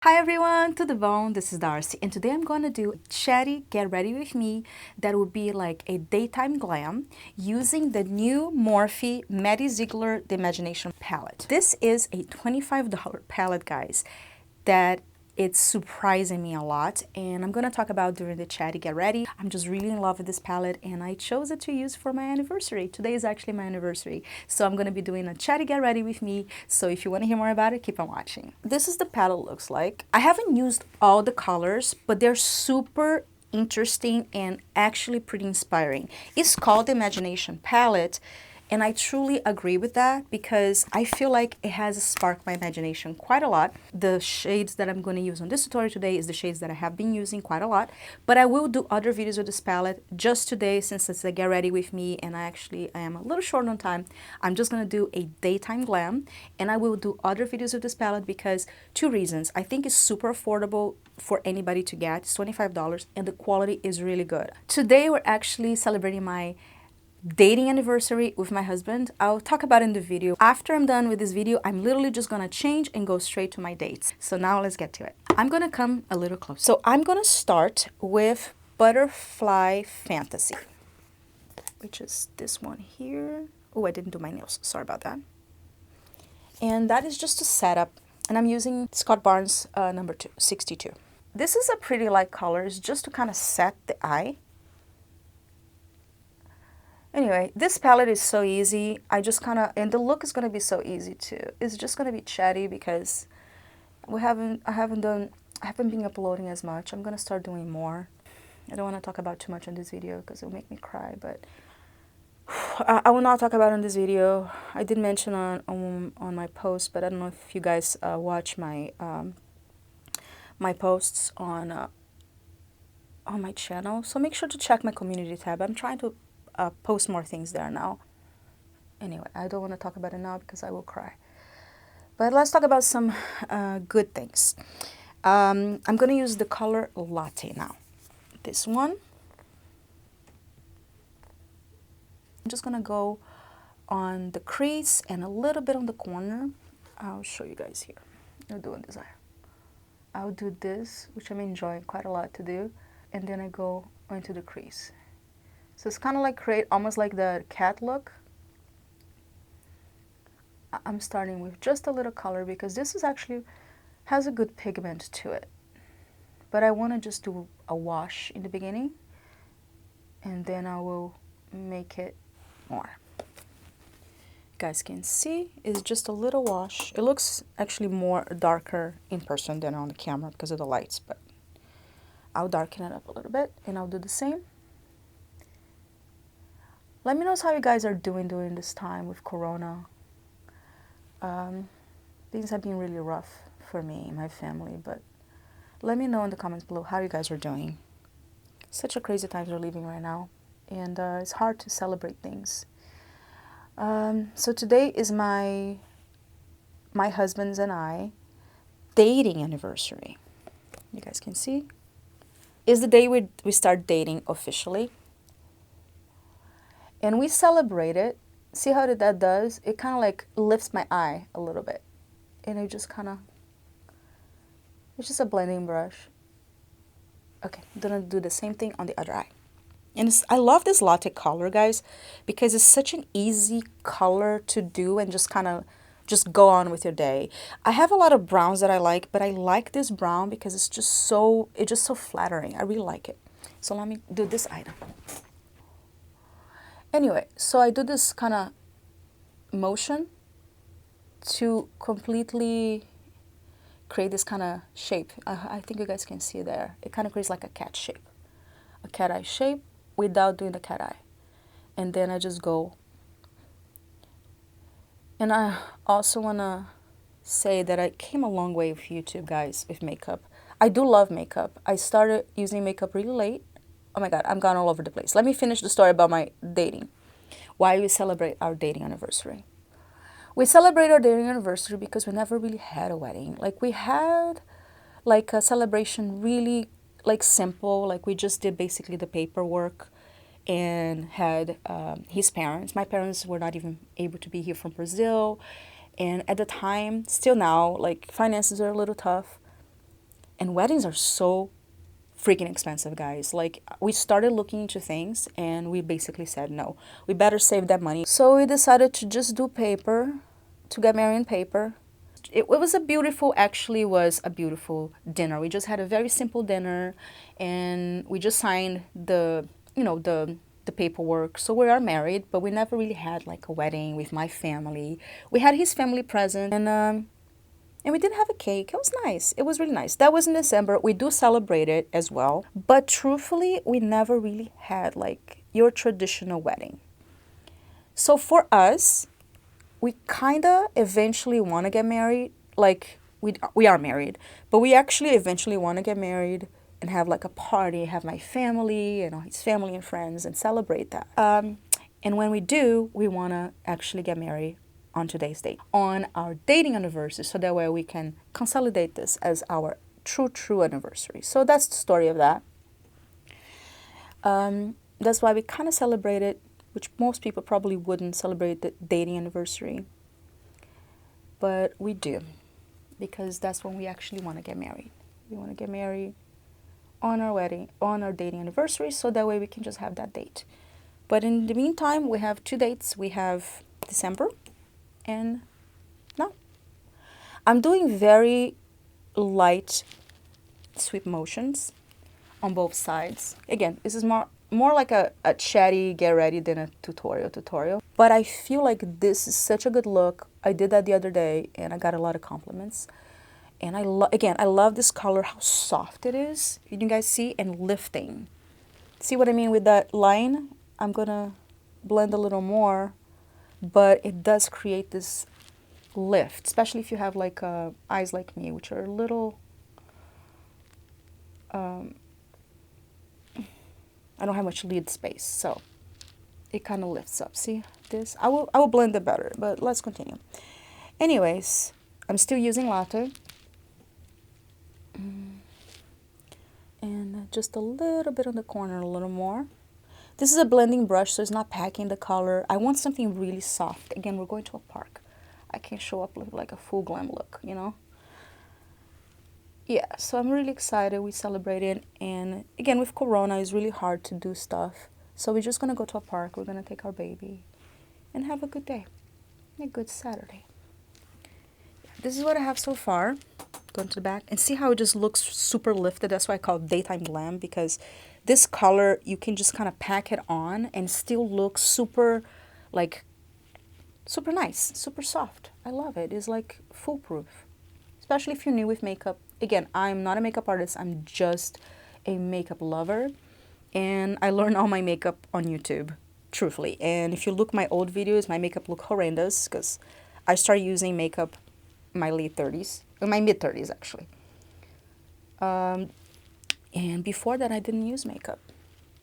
Hi everyone, to the bone, this is Darcy, and today I'm going to do a chatty get ready with me that will be like a daytime glam using the new Morphe Maddie Ziegler The Imagination palette. This is a $25 palette, guys, that it's surprising me a lot, and I'm going to talk about during the chatty get ready. I'm just really in love with this palette, and I chose it to use for my anniversary. Today is actually my anniversary, so I'm going to be doing a chatty get ready with me. So if you want to hear more about it, keep on watching. This is the palette looks like. I haven't used all the colors, but they're super interesting and actually pretty inspiring. It's called the Imagination Palette, and I truly agree with that because I feel like it has sparked my imagination quite a lot. The shades that I'm going to use on this tutorial today is the shades that I have been using quite a lot, but I will do other videos with this palette. Just today, since it's a get ready with me and I am a little short on time, I'm just going to do a daytime glam, and I will do other videos with this palette because two reasons. I think it's super affordable for anybody to get. It's $25 and the quality is really good. Today we're actually celebrating my dating anniversary with my husband. I'll talk about it in the video. After I'm done with this video, I'm literally just gonna change and go straight to my dates. So now let's get to it. I'm gonna come a little closer. So I'm gonna start with Butterfly Fantasy, which is this one here. Oh, I didn't do my nails, sorry about that. And that is just a setup, and I'm using Scott Barnes number 62. This is a pretty light color, it's just to kind of set the eye. Anyway, this palette is so easy. I just kind of, and the look is going to be so easy too. It's just going to be chatty because I haven't been uploading as much. I'm going to start doing more. I don't want to talk about too much on this video because it'll make me cry, but I will not talk about it in this video. I did mention on my post, but I don't know if you guys watch my my posts on my channel. So make sure to check my community tab. I'm trying to post more things there now. Anyway, I don't want to talk about it now because I will cry. But let's talk about some good things. I'm going to use the color Latte now. This one. I'm just going to go on the crease and a little bit on the corner. I'll show you guys here. I'll do on this eye. I'll do this, which I'm enjoying quite a lot to do. And then I go into the crease. So it's kind of like create almost like the cat look. I'm starting with just a little color because this is actually has a good pigment to it. But I want to just do a wash in the beginning, and then I will make it more. You guys can see it's just a little wash. It looks actually more darker in person than on the camera because of the lights, but I'll darken it up a little bit and I'll do the same. Let me know how you guys are doing during this time with Corona. Things have been really rough for me and my family, but let me know in the comments below how you guys are doing. Such a crazy times we're living right now, and it's hard to celebrate things. So today is my husband's and I dating anniversary. You guys can see. Is the day we start dating officially. And we celebrate it. See how that does? It kind of like lifts my eye a little bit. And it just kind of, it's just a blending brush. Okay, I'm gonna do the same thing on the other eye. And I love this latte color, guys, because it's such an easy color to do and just kind of just go on with your day. I have a lot of browns that I like, but I like this brown because it's just so flattering. I really like it. So let me do this item. Anyway, so I do this kind of motion to completely create this kind of shape. I think you guys can see there. It kind of creates like a cat shape. A cat eye shape without doing the cat eye. And then I just go. And I also want to say that I came a long way with YouTube, guys, with makeup. I do love makeup. I started using makeup really late. Oh my God, I'm gone all over the place. Let me finish the story about my dating. Why we celebrate our dating anniversary. We celebrate our dating anniversary because we never really had a wedding. Like we had like a celebration really like simple. Like we just did basically the paperwork and had his parents. My parents were not even able to be here from Brazil. And at the time, still now, like finances are a little tough. And weddings are so freaking expensive, guys. Like, we started looking into things and we basically said, no, we better save that money. So we decided to just do paper, to get married in paper. It was a beautiful, actually was a beautiful dinner. We just had a very simple dinner and we just signed the, you know, the paperwork. So we are married, but we never really had like a wedding with my family. We had his family present and we didn't have a cake. It was nice. It was really nice. That was in December. We do celebrate it as well. But truthfully, we never really had like your traditional wedding. So for us, we kind of eventually want to get married. Like, we are married, but we actually eventually want to get married and have like a party, have my family and all his family and friends and celebrate that. And when we do, we want to actually get married on today's date, on our dating anniversary, so that way we can consolidate this as our true anniversary. So that's the story of that. That's why we kind of celebrated, which most people probably wouldn't celebrate the dating anniversary, but we do, because that's when we actually want to get married. We want to get married on our wedding, on our dating anniversary, so that way we can just have that date. But in the meantime, we have 2 dates. We have December and now. I'm doing very light sweep motions on both sides. Again, this is more like a chatty get ready than a tutorial. But I feel like this is such a good look. I did that the other day and I got a lot of compliments. And I love this color, how soft it is. You guys see? And lifting. See what I mean with that line? I'm gonna blend a little more, but it does create this lift, especially if you have like eyes like me, which are a little, I don't have much lid space, so it kind of lifts up. See this? I will blend it better, but let's continue. Anyways, I'm still using latte. And just a little bit on the corner, a little more. This is a blending brush, so it's not packing the color. I want something really soft. Again, we're going to a park. I can't show up with like a full glam look, you know? Yeah, so I'm really excited. We celebrated, and again, with Corona, it's really hard to do stuff. So we're just gonna go to a park. We're gonna take our baby and have a good day, a good Saturday. This is what I have so far. Going to the back and see how it just looks super lifted. That's why I call it daytime glam, because this color, you can just kind of pack it on and still look super, like, super nice, super soft. I love it. It's like foolproof, especially if you're new with makeup. Again, I'm not a makeup artist. I'm just a makeup lover, and I learned all my makeup on YouTube, truthfully. And if you look my old videos, my makeup look horrendous because I started using makeup in my late 30s, in my mid 30s actually. And before that, I didn't use makeup.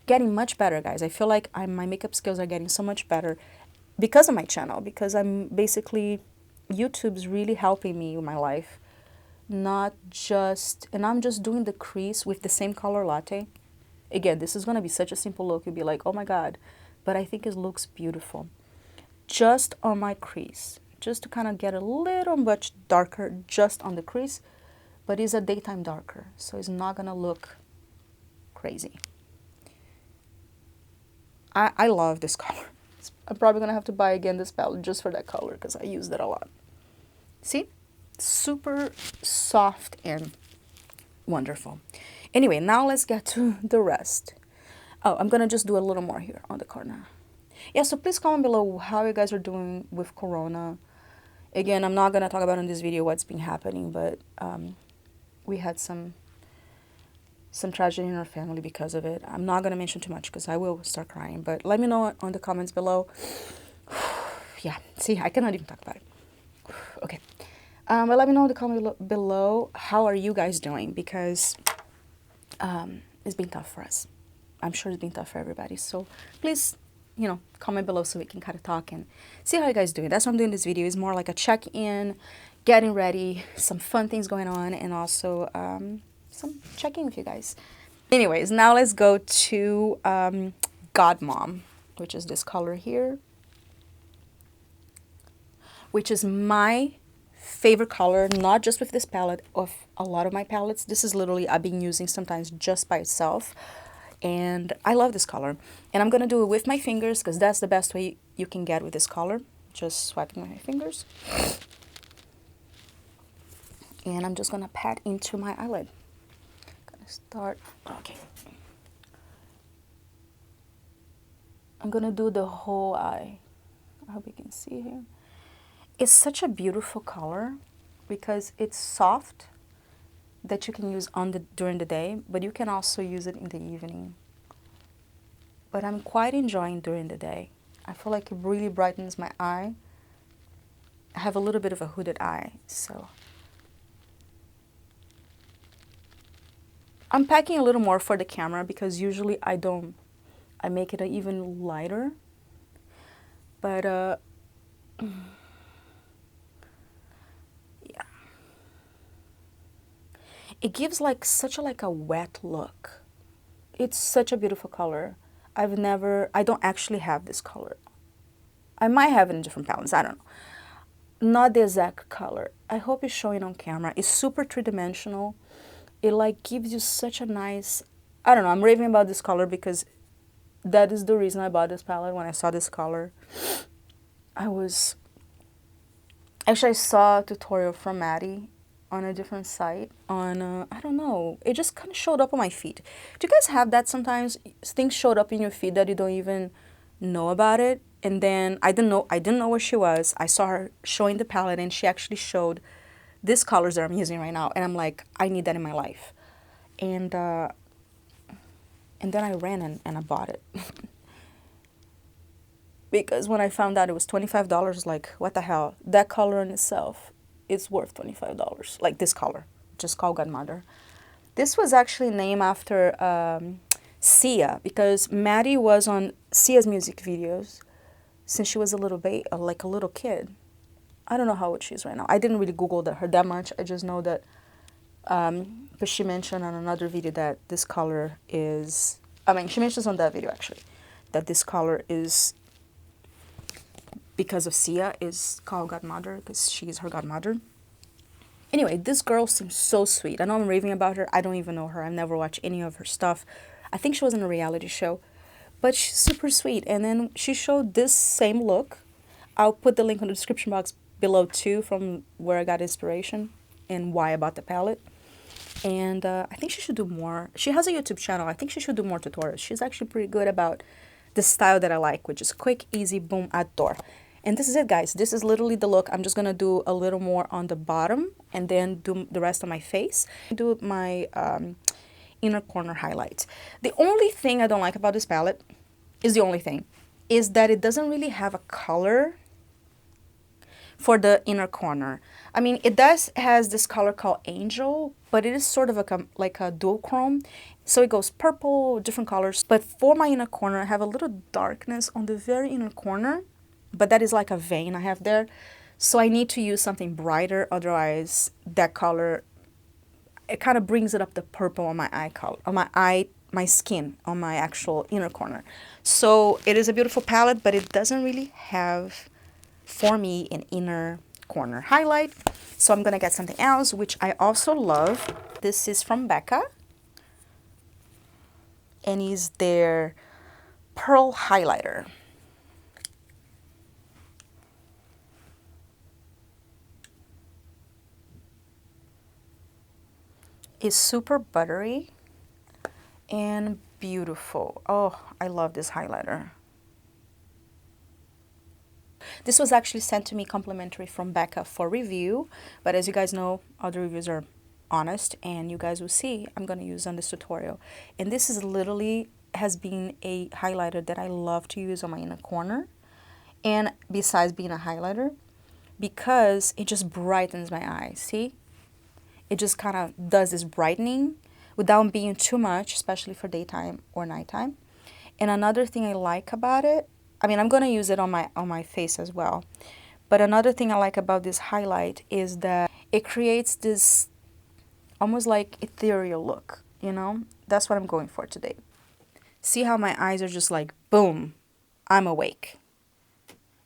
Getting much better, guys. I feel like my makeup skills are getting so much better because of my channel, because I'm basically, YouTube's really helping me with my life. Not just, and I'm just doing the crease with the same color latte. Again, this is going to be such a simple look. You'll be like, oh my God. But I think it looks beautiful. Just on my crease. Just to kind of get a little much darker just on the crease. But it's a daytime darker, so it's not going to look crazy. I love this color. I'm probably going to have to buy again this palette just for that color because I used it a lot. See? Super soft and wonderful. Anyway, now let's get to the rest. Oh, I'm going to just do a little more here on the corner. Yeah, so please comment below how you guys are doing with Corona. Again, I'm not going to talk about in this video what's been happening, but we had some tragedy in our family because of it. I'm not going to mention too much because I will start crying, but let me know on the comments below. Yeah, see, I cannot even talk about it. Okay. But let me know in the comment below, how are you guys doing? Because it's been tough for us. I'm sure it's been tough for everybody. So please, you know, comment below so we can kind of talk and see how you guys doing. That's what I'm doing this video. It's more like a check-in, getting ready, some fun things going on, and also some checking with you guys. Anyways, now let's go to Godmom, which is this color here, which is my favorite color, not just with this palette, of a lot of my palettes. This is literally I've been using sometimes just by itself, and I love this color. And I'm gonna do it with my fingers because that's the best way you can get with this color. Just swiping my fingers. And I'm just gonna pat into my eyelid. Gonna start, okay. I'm gonna do the whole eye. I hope you can see here. It's such a beautiful color because it's soft, that you can use during the day, but you can also use it in the evening. But I'm quite enjoying during the day. I feel like it really brightens my eye. I have a little bit of a hooded eye, so I'm packing a little more for the camera because usually I make it even lighter. But yeah. It gives like such a wet look. It's such a beautiful color. I don't actually have this color. I might have it in different palettes, I don't know. Not the exact color. I hope it's showing on camera. It's super three-dimensional. It like gives you such a nice, I don't know, I'm raving about this color because that is the reason I bought this palette. When I saw this color, I saw a tutorial from Maddie on a different site on, I don't know, it just kind of showed up on my feed. Do you guys have that sometimes? Things showed up in your feed that you don't even know about it? And then I didn't know where she was. I saw her showing the palette and she actually showed these colors that I'm using right now. And I'm like, I need that in my life. And then I ran and I bought it. Because when I found out it was $25, like, what the hell? That color in itself is worth $25. Like this color, just called Godmother. This was actually named after Sia, because Maddie was on Sia's music videos since she was a little like a little kid. I don't know how old she is right now. I didn't really Google her that much. I just know that, because she mentioned on another video that this color is, she mentions on that video actually, that this color is, because of Sia, is called Godmother, because she's her godmother. Anyway, this girl seems so sweet. I know I'm raving about her. I don't even know her. I've never watched any of her stuff. I think she was in a reality show. But she's super sweet. And then she showed this same look. I'll put the link in the description box below too, from where I got inspiration and why I bought the palette. And I think she should do more. She has a YouTube channel. I think she should do more tutorials. She's actually pretty good about the style that I like, which is quick, easy, boom, outdoor. And this is it, guys. This is literally the look. I'm just going to do a little more on the bottom and then do the rest of my face. Do my inner corner highlight. The only thing I don't like about this palette is that it doesn't really have a color for the inner corner. I mean, it has this color called Angel, but it is sort of like a dual chrome. So it goes purple, different colors. But for my inner corner, I have a little darkness on the very inner corner, but that is like a vein I have there. So I need to use something brighter, otherwise that color, it kind of brings it up the purple on my eye color, on my skin, on my actual inner corner. So it is a beautiful palette, but it doesn't really have, for me, an inner corner highlight. So I'm gonna get something else, which I also love. This is from Becca, and is their pearl highlighter. It's super buttery and beautiful. Oh, I love this highlighter. This was actually sent to me complimentary from Becca for review, but as you guys know, other reviews are honest, and you guys will see I'm going to use on this tutorial. And this is literally has been a highlighter that I love to use on my inner corner, and besides being a highlighter, because it just brightens my eyes. See? It just kind of does this brightening without being too much, especially for daytime or nighttime. And another thing I like about it, I mean, I'm going to use it on my face as well. But another thing I like about this highlight is that it creates this almost like ethereal look, you know? That's what I'm going for today. See how my eyes are just like, boom, I'm awake.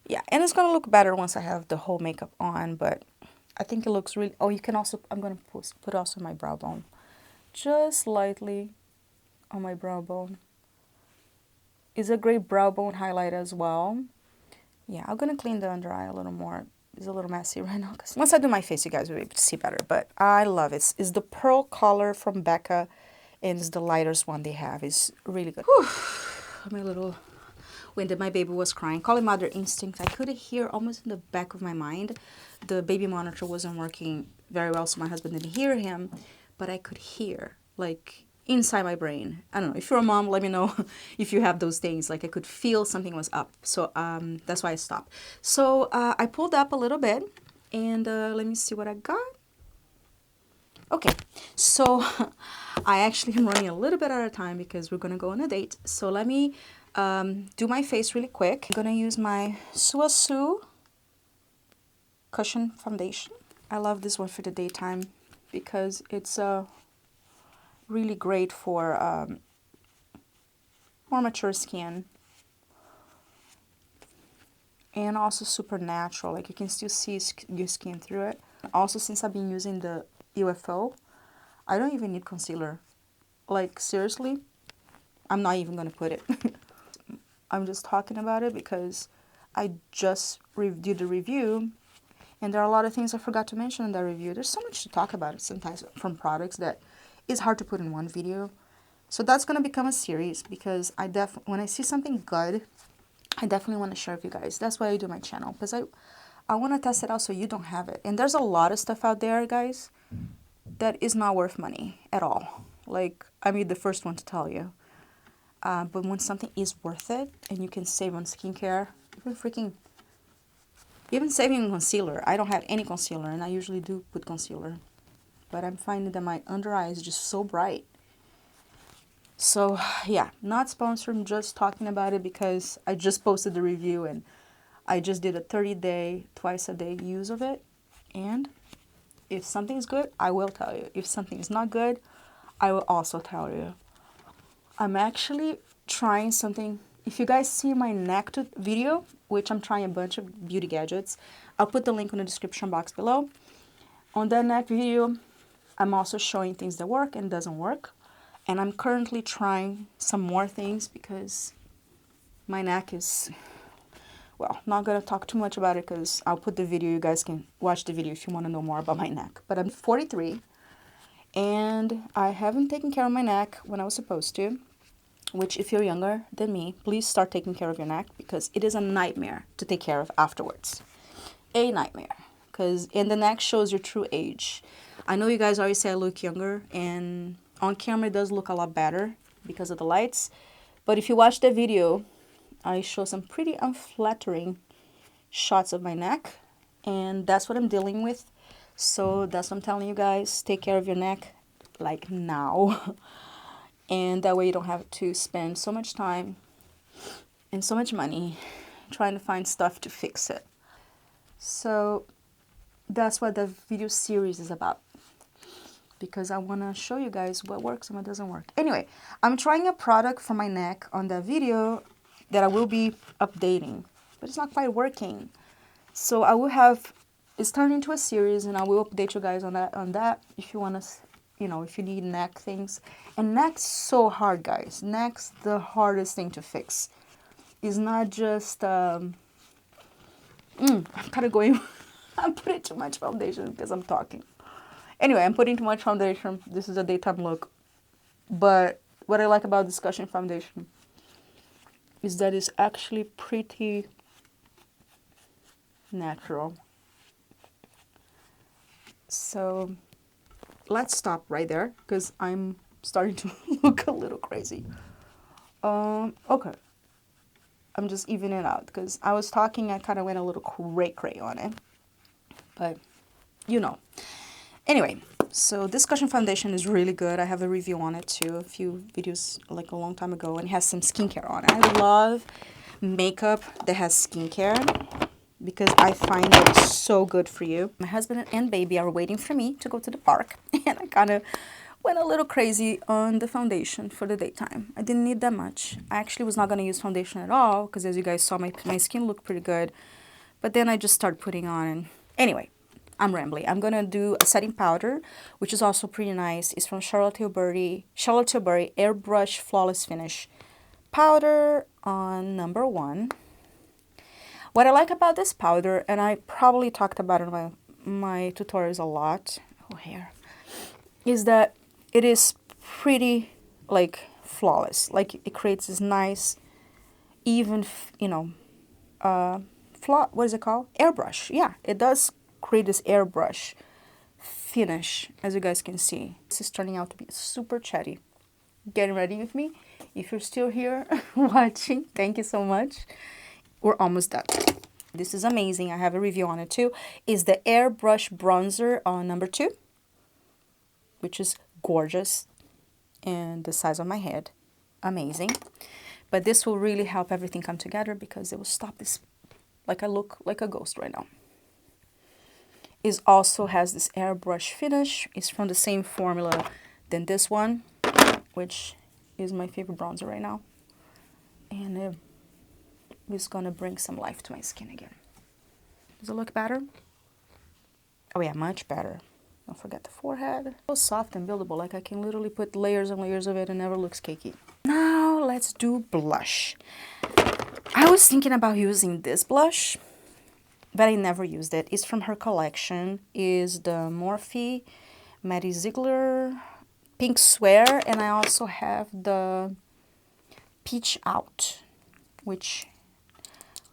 Yeah, and it's going to look better once I have the whole makeup on, but I think it looks really, oh, you can also, I'm going to put also my brow bone. Just lightly on my brow bone. It's a great brow bone highlight as well. Yeah, I'm going to clean the under eye a little more. It's a little messy right now, because once I do my face, you guys will be able to see better. But I love it. It's the pearl color from Becca, and it's the lightest one they have. It's really good. Whew. I'm a little winded. My baby was crying. Call it mother instinct. I could hear almost in the back of my mind. The baby monitor wasn't working very well, so my husband didn't hear him. But I could hear, like, inside my brain. I don't know. If you're a mom, let me know if you have those things. Like, I could feel something was up. So that's why I stopped. So I pulled up a little bit, and let me see what I got. Okay, so I actually am running a little bit out of time because we're going to go on a date. So let me do my face really quick. I'm going to use my Sulwhasoo Cushion Foundation. I love this one for the daytime because it's really great for more mature skin. And also super natural, like you can still see your skin through it. Also, since I've been using the UFO, I don't even need concealer. Like, seriously, I'm not even gonna put it. I'm just talking about it because I just did the review, and there are a lot of things I forgot to mention in that review. There's so much to talk about sometimes from products that it's hard to put in one video. So that's gonna become a series, because when I see something good, I definitely want to share with you guys. That's why I do my channel, because I want to test it out so you don't have it. And there's a lot of stuff out there, guys, that is not worth money at all. Like, I'm the first one to tell you. But when something is worth it and you can save on skincare, even saving concealer. I don't have any concealer, and I usually do put concealer. But I'm finding that my under eye is just so bright. So, yeah, not sponsored, I'm just talking about it because I just posted the review and I just did a 30-day, twice-a-day use of it. And if something's good, I will tell you. If something is not good, I will also tell you. I'm actually trying something. If you guys see my neck video, which I'm trying a bunch of beauty gadgets, I'll put the link in the description box below. On that neck video, I'm also showing things that work and doesn't work. And I'm currently trying some more things because my neck is, well, not going to talk too much about it because I'll put the video. You guys can watch the video if you want to know more about my neck. But I'm 43 and I haven't taken care of my neck when I was supposed to, which if you're younger than me, please start taking care of your neck because it is a nightmare to take care of afterwards. A nightmare, and the neck shows your true age. I know you guys always say I look younger, and on camera it does look a lot better because of the lights. But if you watch the video, I show some pretty unflattering shots of my neck. And that's what I'm dealing with. So that's what I'm telling you guys. Take care of your neck like now. And that way you don't have to spend so much time and so much money trying to find stuff to fix it. So that's what the video series is about. Because I want to show you guys what works and what doesn't work. Anyway, I'm trying a product for my neck on that video that I will be updating, but it's not quite working. So I will have, it's turned into a series, and I will update you guys on that if you want to, if you need neck things. And neck's so hard, guys. Neck's the hardest thing to fix. It's not just, I'm kind of going, I'm putting too much foundation because I'm talking. Anyway, I'm putting too much foundation. This is a daytime look. But what I like about Discussion Foundation is that it's actually pretty natural. So let's stop right there because I'm starting to look a little crazy. Okay. I'm just evening it out because I was talking, I kind of went a little cray-cray on it. But, Anyway, so Discussion Foundation is really good. I have a review on it too, a few videos like a long time ago, and it has some skincare on it. I love makeup that has skincare because I find that it's so good for you. My husband and baby are waiting for me to go to the park, and I kind of went a little crazy on the foundation for the daytime. I didn't need that much. I actually was not going to use foundation at all because, as you guys saw, my skin looked pretty good. But then I just started putting on, and anyway, I'm rambling. I'm gonna do a setting powder, which is also pretty nice. It's from Charlotte Tilbury Airbrush Flawless Finish powder on number 1. What I like about this powder, and I probably talked about it in my tutorials a lot, is that it is pretty like flawless. Like it creates this nice, even, what is it called? Airbrush. Yeah, it does create this airbrush finish, as you guys can see. This is turning out to be super chatty. Getting ready with me. If you're still here watching, thank you so much. We're almost done. This is amazing. I have a review on it too. Is the Airbrush Bronzer on number 2, which is gorgeous and the size of my head. Amazing. But this will really help everything come together because it will stop this, like I look like a ghost right now. It also has this airbrush finish. It's from the same formula than this one, which is my favorite bronzer right now. And it's gonna bring some life to my skin again. Does it look better? Oh yeah, much better. Don't forget the forehead. So soft and buildable, like I can literally put layers and layers of it and never looks cakey. Now let's do blush. I was thinking about using this blush, but I never used it. It's from her collection. Is the Morphe Maddie Ziegler Pink Swear, and I also have the Peach Out, which,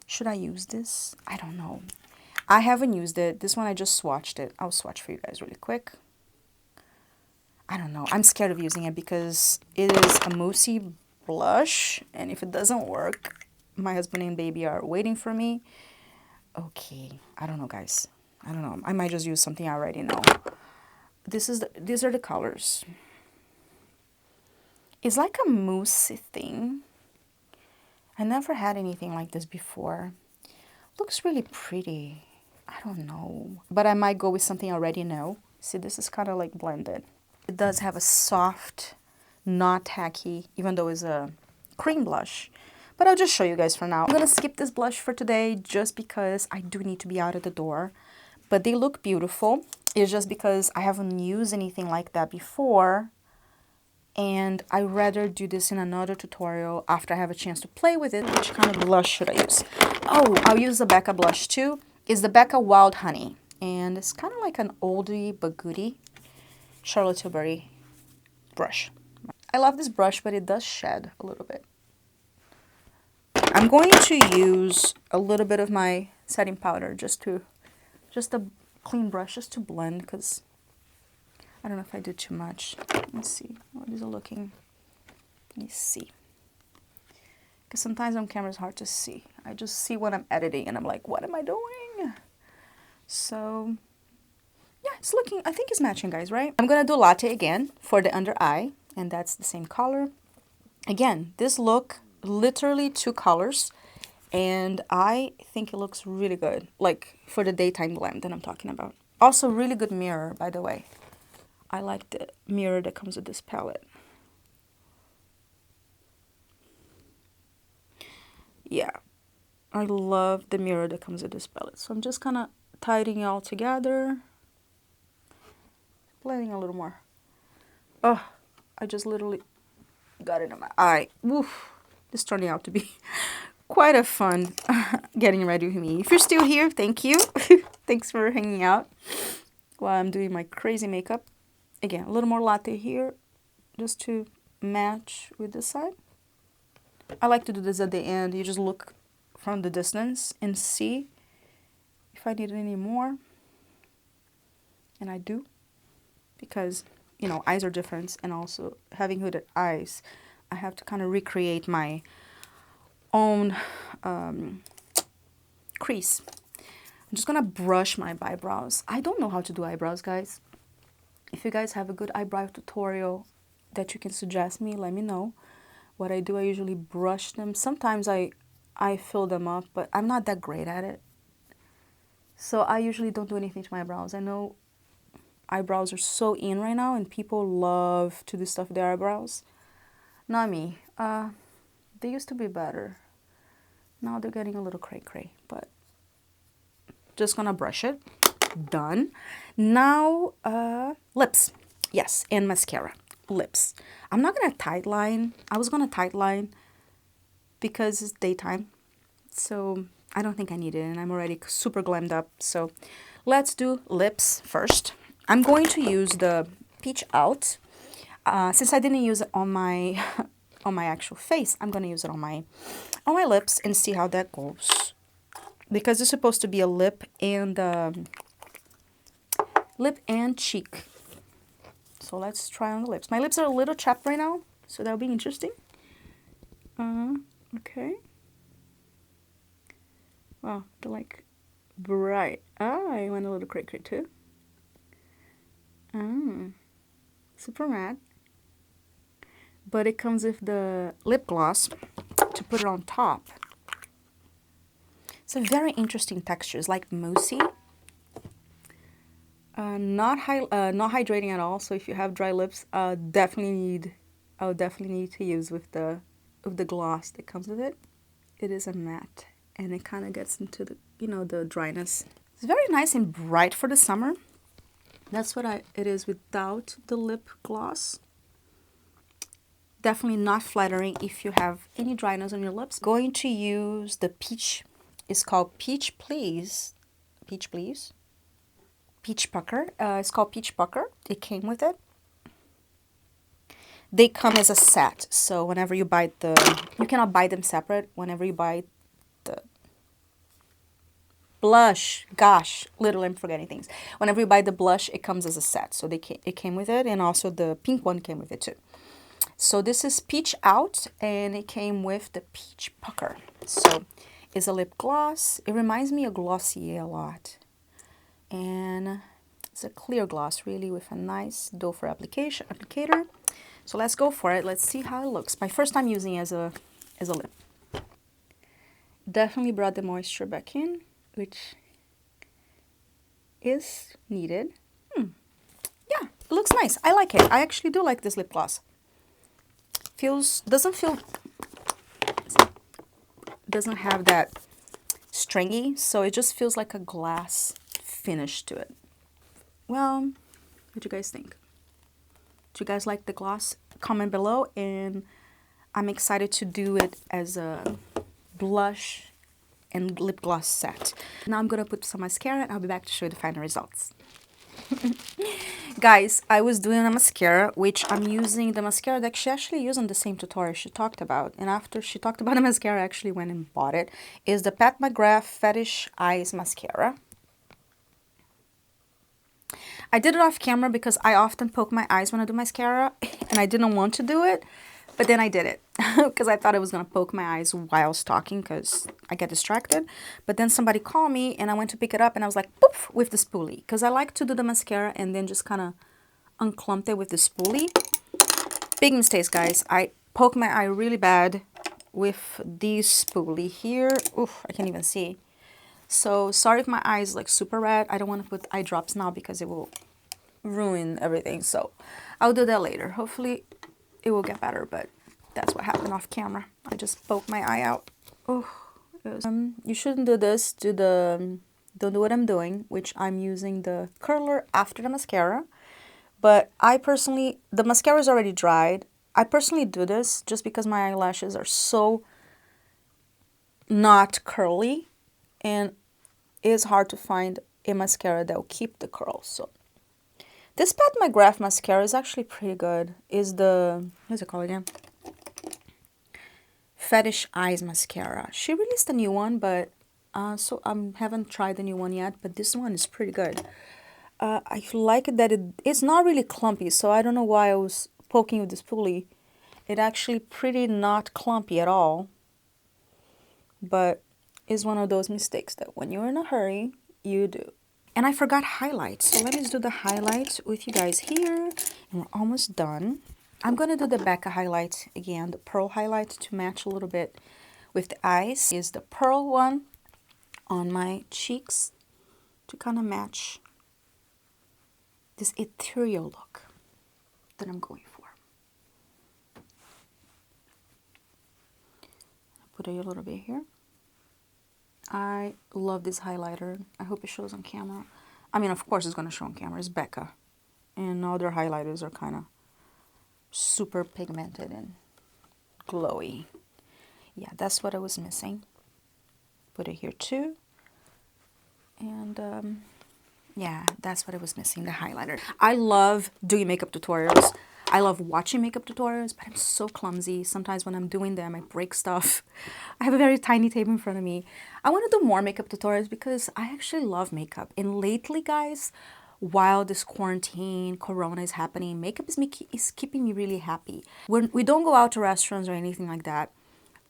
should I use this? I don't know. I haven't used it. This one I just swatched it. I'll swatch for you guys really quick. I don't know. I'm scared of using it because it is a moussey blush, and if it doesn't work, my husband and baby are waiting for me. Okay, I don't know, guys. I don't know. I might just use something I already know. These are the colors. It's like a mousse thing. I never had anything like this before. Looks really pretty. I don't know. But I might go with something I already know. See, this is kind of like blended. It does have a soft, not tacky, even though it's a cream blush. But I'll just show you guys for now. I'm going to skip this blush for today just because I do need to be out of the door. But they look beautiful. It's just because I haven't used anything like that before. And I'd rather do this in another tutorial after I have a chance to play with it. Which kind of blush should I use? Oh, I'll use the Becca blush too. It's the Becca Wild Honey. And it's kind of like an oldie but goodie Charlotte Tilbury brush. I love this brush, but it does shed a little bit. I'm going to use a little bit of my setting powder just a clean brush just to blend, because I don't know if I did too much. Let's see. What is it looking? Let me see. Because sometimes on camera it's hard to see. I just see when I'm editing and I'm like, what am I doing? So, yeah, it's looking, I think it's matching, guys, right? I'm going to do latte again for the under eye, and that's the same color. Again, this look, literally 2 colors, and I think it looks really good, like for the daytime glam that I'm talking about. Also, really good mirror, by the way. I like the mirror that comes with this palette. Yeah, I love the mirror that comes with this palette. So I'm just kind of tidying it all together. Blending a little more. Oh, I just literally got it in my eye. Woof. This turning out to be quite a fun getting ready with me. If you're still here, thank you. Thanks for hanging out while I'm doing my crazy makeup. Again, a little more latte here just to match with this side. I like to do this at the end. You just look from the distance and see if I need any more. And I do, because, you know, eyes are different, and also having hooded eyes, I have to kind of recreate my own crease. I'm just gonna brush my eyebrows. I don't know how to do eyebrows, guys. If you guys have a good eyebrow tutorial that you can suggest me, let me know. What I do, I usually brush them. Sometimes I fill them up, but I'm not that great at it. So I usually don't do anything to my eyebrows. I know eyebrows are so in right now, and people love to do stuff with their eyebrows. Not me. They used to be better. Now they're getting a little cray-cray, but just gonna brush it. done. Now, lips. Yes, and mascara. Lips. I'm not going to tight line. I was going to tight line because it's daytime. So I don't think I need it, and I'm already super glammed up. So let's do lips first. I'm going to use the Peach Out. Since I didn't use it on my on my actual face, I'm going to use it on my lips and see how that goes. Because it's supposed to be a lip and cheek. So let's try on the lips. My lips are a little chapped right now, so that'll be interesting. Okay. Wow, they're like bright. Ah, I went a little cray-cray too. Super matte. But it comes with the lip gloss to put it on top. It's a very interesting texture. It's like moussey. Not hydrating at all. So if you have dry lips, I'll definitely need to use with the gloss that comes with it. It is a matte, and it kind of gets into the the dryness. It's very nice and bright for the summer. That's what it is without the lip gloss. Definitely not flattering if you have any dryness on your lips. Going to use the peach. It's called Peach Please. Peach Please. Peach Pucker. It's called Peach Pucker. It came with it. They come as a set. So whenever you buy you cannot buy them separate. Whenever you buy the blush, gosh, literally I'm forgetting things. Whenever you buy the blush, it comes as a set. So it came with it, and also the pink one came with it too. So this is Peach Out, and it came with the Peach Pucker. So it's a lip gloss. It reminds me of Glossier a lot. And it's a clear gloss, really, with a nice doe foot applicator. So let's go for it. Let's see how it looks. My first time using it as a lip. Definitely brought the moisture back in, which is needed. Yeah, it looks nice. I like it. I actually do like this lip gloss. Doesn't have that stringy, so it just feels like a glass finish to it. Well, what do you guys think? Do you guys like the gloss? Comment below, and I'm excited to do it as a blush and lip gloss set. Now I'm gonna put some mascara, and I'll be back to show you the final results. Guys, I was doing a mascara, which I'm using the mascara that she actually used on the same tutorial she talked about. And after she talked about the mascara, I actually went and bought it. Is the Mcgrath Fetish Eyes Mascara. I did it off camera because I often poke my eyes when I do mascara, and I didn't want to do it, but then I did it because I thought I was going to poke my eyes while talking because I get distracted. But then somebody called me, and I went to pick it up, and I was like, poof, with the spoolie, because I like to do the mascara and then just kind of unclump it with the spoolie. Big mistakes, guys. I poke my eye really bad with the spoolie here. Oof, I can't even see. So sorry if my eye is like super red. I don't want to put eye drops now because it will ruin everything. So I'll do that later. Hopefully it will get better, but that's what happened off camera. I just poked my eye out. Oh, you shouldn't do this. Don't do what I'm doing, which I'm using the curler after the mascara. But I personally, the mascara is already dried. I personally do this just because my eyelashes are so not curly, and it's hard to find a mascara that will keep the curls. So this Mcgrath mascara is actually pretty good. Is the, what's it called again? Fetish Eyes Mascara. She released a new one, but so I haven't tried the new one yet, but this one is pretty good. I like that it's not really clumpy, so I don't know why I was poking with this spoolie. It actually pretty not clumpy at all, but is one of those mistakes that when you're in a hurry, you do. And I forgot highlights, so let me just do the highlights with you guys here, and we're almost done. I'm going to do the Becca Highlight again, the pearl highlight, to match a little bit with the eyes. Is the pearl one on my cheeks to kind of match this ethereal look that I'm going for. I'll put a little bit here. I love this highlighter. I hope it shows on camera. I mean, of course it's going to show on camera. It's Becca. And all their highlighters are kind of super pigmented and glowy. Yeah, that's what I was missing. Put it here too. And yeah, that's what I was missing, the highlighter. I love doing makeup tutorials. I love watching makeup tutorials, but I'm so clumsy. Sometimes when I'm doing them, I break stuff. I have a very tiny table in front of me. I want to do more makeup tutorials because I actually love makeup. And lately, guys, while this quarantine, corona is happening, makeup is keeping me really happy. We don't go out to restaurants or anything like that.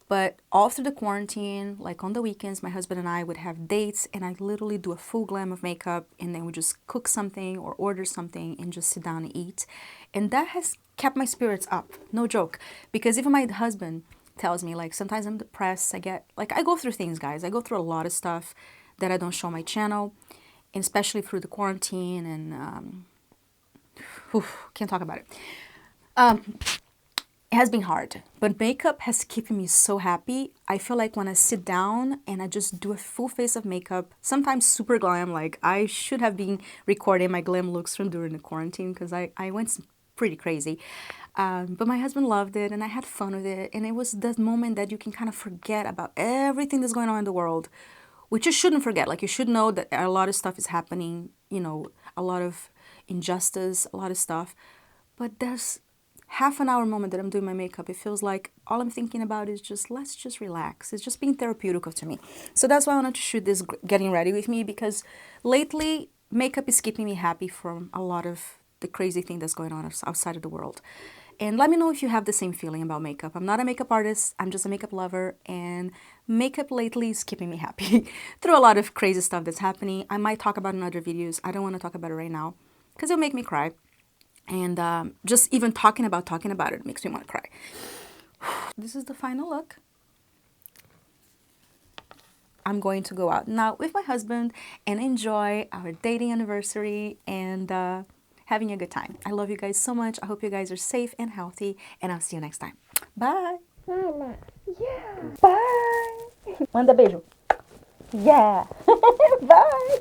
But all through the quarantine, like on the weekends, my husband and I would have dates and I literally do a full glam of makeup and then we just cook something or order something and just sit down and eat. And that has kept my spirits up, no joke. Because even my husband tells me, like, sometimes I'm depressed. I go through things, guys. I go through a lot of stuff that I don't show on my channel, and especially through the quarantine and can't talk about it. It has been hard, but makeup has kept me so happy. I feel like when I sit down and I just do a full face of makeup, sometimes super glam, like I should have been recording my glam looks from during the quarantine because I went pretty crazy. But my husband loved it and I had fun with it. And it was that moment that you can kind of forget about everything that's going on in the world, which you shouldn't forget. Like, you should know that a lot of stuff is happening, you know, a lot of injustice, a lot of stuff. But there's half an hour moment that I'm doing my makeup, it feels like all I'm thinking about is just, let's just relax. It's just being therapeutic to me. So that's why I wanted to shoot this getting ready with me, because lately makeup is keeping me happy from a lot of the crazy thing that's going on outside of the world. And let me know if you have the same feeling about makeup. I'm not a makeup artist, I'm just a makeup lover, and makeup lately is keeping me happy through a lot of crazy stuff that's happening. I might talk about it in other videos. I don't want to talk about it right now because it'll make me cry. And just even talking about it makes me want to cry. This is the final look. I'm going to go out now with my husband and enjoy our dating anniversary and having a good time. I love you guys so much. I hope you guys are safe and healthy, and I'll see you next time. Bye. Mama, yeah. Bye. Manda beijo. Yeah. Bye.